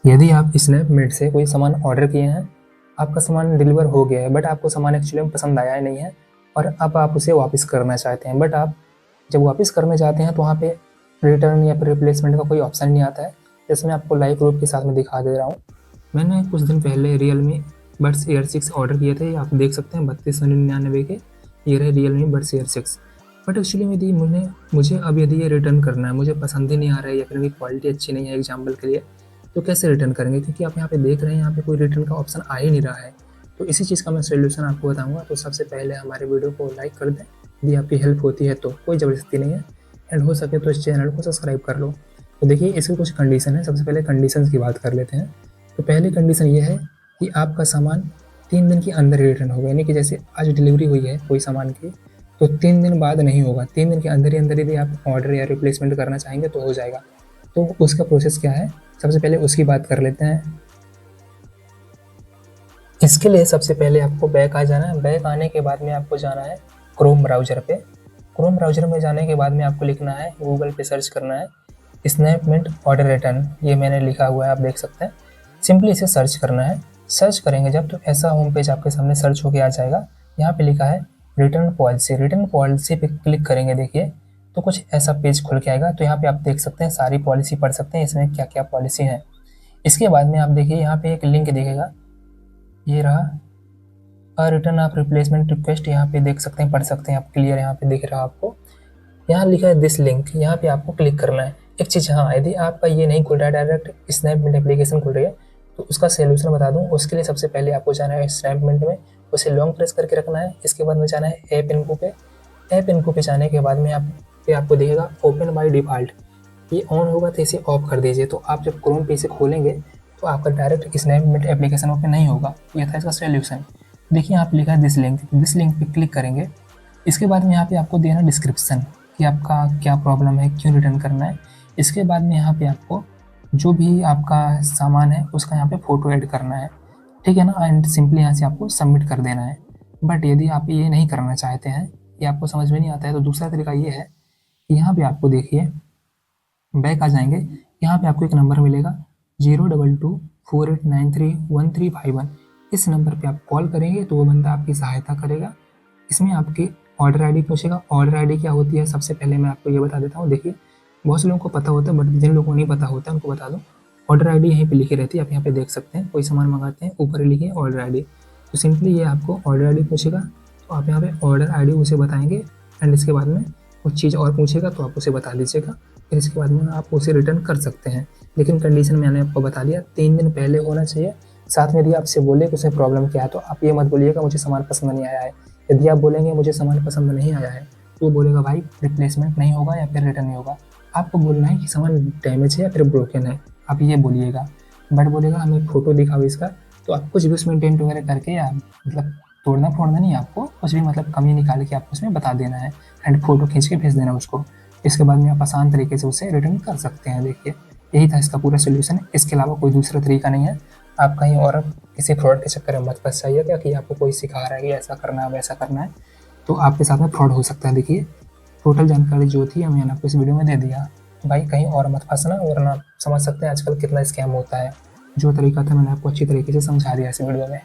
यदि आप स्नैपमेट से कोई सामान ऑर्डर किए हैं, आपका सामान डिलीवर हो गया है, बट आपको सामान एक्चुअली में पसंद आया नहीं है और अब आप उसे वापस करना चाहते हैं, बट आप जब वापस करने जाते हैं तो वहाँ पे रिटर्न या फिर रिप्लेसमेंट का कोई ऑप्शन नहीं आता है। जैसे मैं आपको लाइव प्रूफ के साथ में दिखा दे रहा हूँ। मैंने कुछ दिन पहले Realme Buds Air 6 ऑर्डर किए थे, आप देख सकते हैं 3299 के। ये रहे Realme Buds Air 6। But actually में यदि मुझे अब यदि ये रिटर्न करना है, मुझे पसंद ही नहीं आ रहा है या फिर इनकी क्वालिटी अच्छी नहीं है एग्जाम्पल के लिए, तो कैसे रिटर्न करेंगे? क्योंकि आप यहाँ पे देख रहे हैं, यहाँ पे कोई रिटर्न का ऑप्शन आ ही नहीं रहा है। तो इसी चीज़ का मैं सोल्यूशन आपको बताऊंगा। तो सबसे पहले हमारे वीडियो को लाइक कर दें, यदि आपकी हेल्प होती है तो, कोई ज़बरदस्ती नहीं है। एंड हो सके तो इस चैनल को सब्सक्राइब कर लो। तो देखिए, इसकी कुछ कंडीशन है। सबसे पहले कंडीशन की बात कर लेते हैं। तो पहली कंडीशन ये है कि आपका सामान 3 दिन के अंदर रिटर्न होगा, यानी कि जैसे आज डिलीवरी हुई है कोई सामान की, तो 3 दिन बाद नहीं होगा। 3 दिन के अंदर ही अंदर यदि आप ऑर्डर या रिप्लेसमेंट करना चाहेंगे तो हो जाएगा। तो उसका प्रोसेस क्या है, सबसे पहले उसकी बात कर लेते हैं। इसके लिए सबसे पहले आपको बैक आ जाना है। बैक आने के बाद में आपको जाना है क्रोम ब्राउज़र पे। क्रोम ब्राउज़र में जाने के बाद में आपको लिखना है, गूगल पे सर्च करना है स्नैपमेट ऑर्डर रिटर्न। ये मैंने लिखा हुआ है, आप देख सकते हैं। सिंपली इसे सर्च करना है। सर्च करेंगे जब तो ऐसा होम पेज आपके सामने सर्च होके आ जाएगा। यहाँ पे लिखा है रिटर्न पॉलिसी। रिटर्न पॉलिसी पे क्लिक करेंगे, देखिए तो कुछ ऐसा पेज खुल के आएगा। तो यहाँ पे आप देख सकते हैं, सारी पॉलिसी पढ़ सकते हैं, इसमें क्या क्या पॉलिसी है। इसके बाद में आप देखिए यहाँ पे एक लिंक दिखेगा, ये रहा रिटर्न ऑफ रिप्लेसमेंट रिक्वेस्ट। यहाँ पे देख सकते हैं, पढ़ सकते हैं आप, क्लियर यहाँ पे दिख रहा है आपको। यहाँ लिखा है दिस लिंक, यहाँ पे आपको क्लिक करना है। एक चीज़, हाँ, यदि आपका ये नहीं खुल रहा है, डायरेक्ट स्नैपमेट एप्लीकेशन खुल रही है, तो उसका सोल्यूशन बता दूँ। उसके लिए सबसे पहले आपको जाना है स्नैपमेट में, उसे लॉन्ग प्रेस करके रखना है। इसके बाद में जाना है ऐप इन्फो पे। ऐप इन्फो पे जाने के बाद में आपको दिखेगा ओपन बाय डिफ़ॉल्ट। ये ऑन होगा तो इसे ऑफ कर दीजिए। तो आप जब क्रोम पे इसे खोलेंगे तो आपका डायरेक्ट स्नैपमेट एप्लीकेशन ओपन नहीं होगा। ये था इसका सोल्यूशन। देखिए यहाँ पे लिखा है दिस लिंक पे क्लिक करेंगे। इसके बाद में यहाँ पे आपको देना डिस्क्रिप्शन कि आपका क्या प्रॉब्लम है, क्यों रिटर्न करना है। इसके बाद में यहाँ पे आपको जो भी आपका सामान है उसका यहाँ पे फ़ोटो ऐड करना है, ठीक है ना। एंड सिंपली यहाँ से आपको सबमिट कर देना है। बट यदि आप ये नहीं करना चाहते हैं, ये आपको समझ में नहीं आता है, तो दूसरा तरीका ये है कि यहाँ पे आपको देखिए, बैक आ जाएंगे। यहाँ पे आपको एक नंबर मिलेगा 02248931351। इस नंबर पे आप कॉल करेंगे तो वो बंदा आपकी सहायता करेगा। इसमें आपकी ऑर्डर आईडी पूछेगा। ऑर्डर आईडी क्या होती है, सबसे पहले मैं आपको ये बता देता हूँ। देखिए, बहुत से लोगों को पता होता है, बट जिन लोगों को नहीं पता होता है उनको बता दूँ। ऑर्डर आईडी यहीं पे लिखी रहती है, आप यहाँ पे देख सकते हैं। कोई सामान मंगाते हैं, ऊपर ही लिखिए ऑर्डर आईडी। तो सिंपली ये आपको ऑर्डर आईडी पूछेगा, तो आप यहाँ पे ऑर्डर आईडी उसे बताएंगे। एंड इसके बाद में कुछ चीज़ और पूछेगा तो आप उसे बता दीजिएगा। फिर इसके बाद में आप उसे रिटर्न कर सकते हैं। लेकिन कंडीशन मैंने आपको बता दिया, 3 दिन पहले होना चाहिए। साथ में यदि आपसे बोले कि उसमें प्रॉब्लम क्या है, तो आप ये मत बोलिएगा मुझे सामान पसंद नहीं आया है। यदि आप बोलेंगे मुझे सामान पसंद नहीं आया है, तो वो बोलेगा भाई रिप्लेसमेंट नहीं होगा या फिर रिटर्न नहीं होगा। आपको बोलना है कि सामान डैमेज है या फिर ब्रोकन है, आप ये बोलिएगा। बट बोलेगा हमें फ़ोटो दिखाओ इसका, तो आप कुछ भी उसमें डेंट वगैरह करके, या मतलब तोड़ना फोड़ना नहीं, आपको कुछ भी मतलब कमी निकाल के आपको उसमें बता देना है। एंड फोटो खींच के भेज देना उसको। इसके बाद में आप आसान तरीके से उसे रिटर्न कर सकते हैं। देखिए, यही था इसका पूरा सोल्यूशन। इसके अलावा कोई दूसरा तरीका नहीं है। आप कहीं और किसी फ्रॉड के चक्कर में मत फंस जाइएगा कि आपको कोई सिखा रहा है कि ऐसा करना है वैसा करना है, तो आपके साथ में फ्रॉड हो सकता है। देखिए, टोटल जानकारी जो थी मैंने आपको इस वीडियो में दे दिया। भाई कहीं और मत फंसना, वरना समझ सकते हैं आजकल कितना स्कैम होता है। जो तरीका था मैंने आपको अच्छी तरीके से समझा दिया इस वीडियो में।